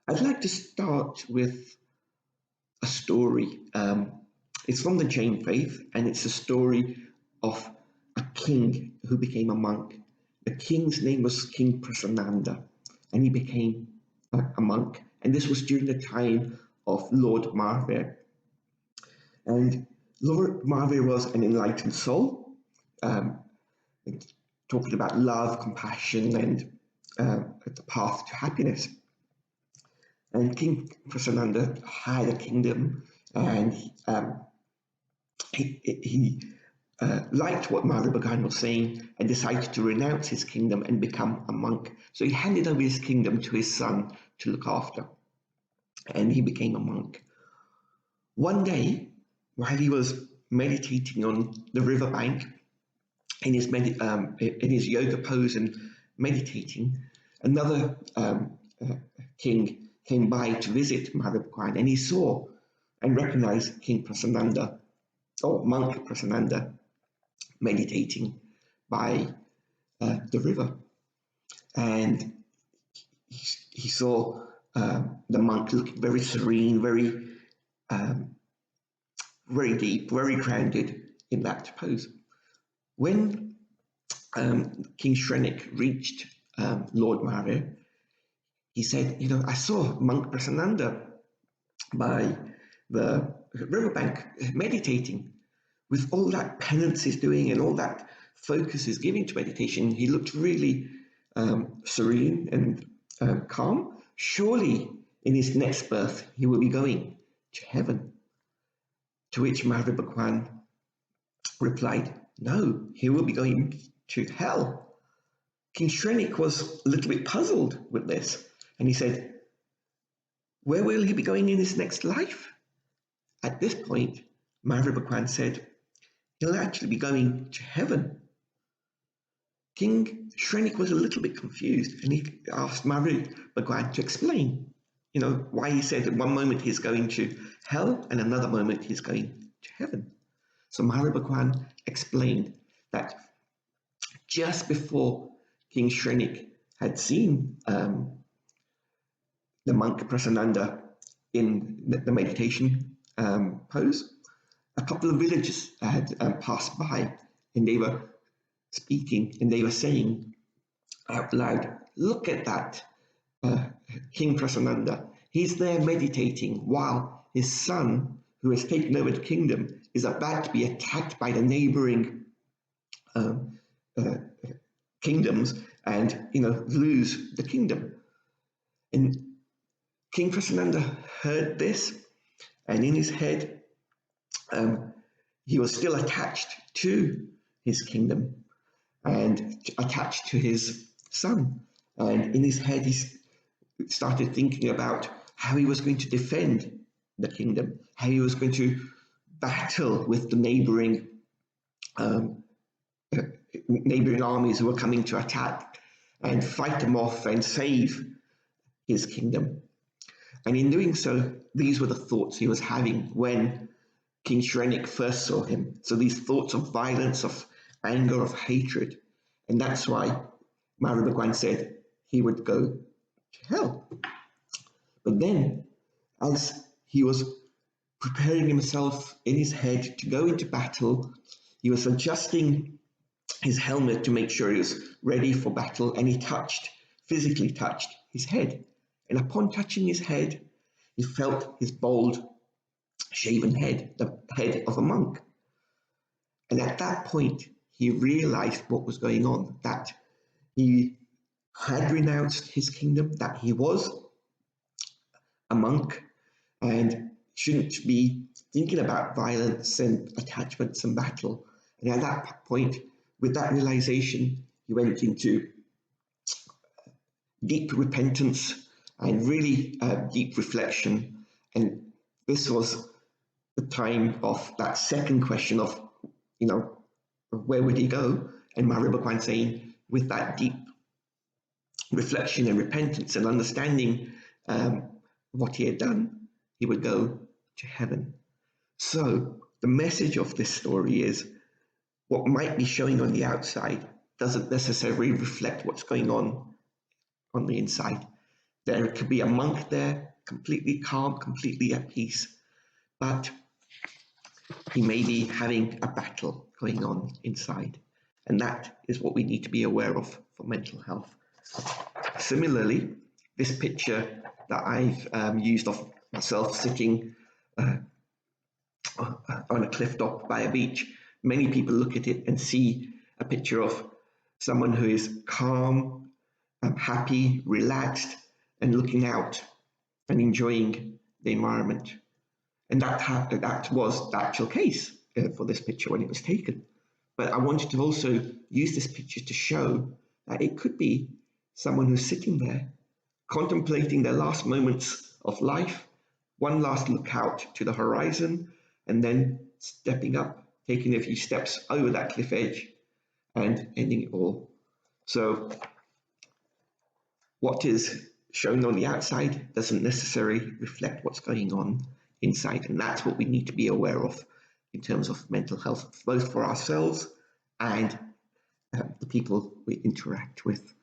I'd like to start with a story. It's from the Jain faith, and it's a story of a king who became a monk. The king's name was King Prasannachandra, and he became a monk. And this was during the time of Lord Mahavir. And Lord Mahavir was an enlightened soul, talking about love, compassion, and the path to happiness. And King Prasannachandra had a kingdom, and he liked what Mahavir was saying and decided to renounce his kingdom and become a monk. So he handed over his kingdom to his son to look after, and he became a monk. One day, while he was meditating on the riverbank in his yoga pose and meditating, another king came by to visit Mahavir, and he saw and recognized King Prasannachandra, or monk Prasannachandra, meditating by the river. And he saw the monk looking very serene, very deep, very grounded in that pose. When King Shrenik reached Lord Mahavir, he said, I saw monk Prasannachandra by the riverbank meditating. With all that penance he's doing and all that focus he's giving to meditation, he looked really serene and calm. Surely in his next birth he will be going to heaven. To which Mahavir Bhagwan replied, no, he will be going to hell. King Shrenik was a little bit puzzled with this, and he said, where will he be going in his next life? At this point, Mahavir Bhagwan said, he'll actually be going to heaven. King Shrenik was a little bit confused, and he asked Mahavir Bhagwan to explain, why he said at one moment he's going to hell and another moment he's going to heaven. So Mahavir Bhagwan explained that just before King Shrenik had seen the monk Prasannachandra in the meditation pose, a couple of villagers had passed by, and they were speaking and they were saying out loud, look at that King Prasannachandra. He's there meditating while his son, who has taken over the kingdom, is about to be attacked by the neighboring kingdoms and lose the kingdom. And King Prasannachandra heard this, and in his head he was still attached to his kingdom and attached to his son. And in his head he started thinking about how he was going to defend the kingdom, how he was going to battle with the neighboring armies who were coming to attack and fight them off and save his kingdom. And in doing so, these were the thoughts he was having when King Shrenik first saw him. So these thoughts of violence, of anger, of hatred. And that's why Mahavir Bhagwan said he would go to hell. But then, as he was preparing himself in his head to go into battle, he was adjusting his helmet to make sure he was ready for battle, and he physically touched his head. And upon touching his head, he felt his bald, shaven head, the head of a monk. And at that point, he realized what was going on, that he had renounced his kingdom, that he was a monk and shouldn't be thinking about violence and attachments and battle. And at that point, with that realization, he went into deep repentance and really deep reflection. And this was the time of that second question of, where would he go? And Mahavir Bhagwan saying, with that deep reflection and repentance and understanding what he had done, he would go to heaven. So the message of this story is, what might be showing on the outside doesn't necessarily reflect what's going on on the inside. There could be a monk there, completely calm, completely at peace, but he may be having a battle going on inside. And that is what we need to be aware of for mental health. Similarly, this picture that I've used of myself sitting on a cliff top by a beach, many people look at it and see a picture of someone who is calm, happy, relaxed, and looking out and enjoying the environment. And that was the actual case for this picture when it was taken. But I wanted to also use this picture to show that it could be someone who's sitting there contemplating their last moments of life, one last look out to the horizon, and then stepping up, taking a few steps over that cliff edge and ending it all. So what is shown on the outside doesn't necessarily reflect what's going on inside, and that's what we need to be aware of in terms of mental health, both for ourselves and the people we interact with.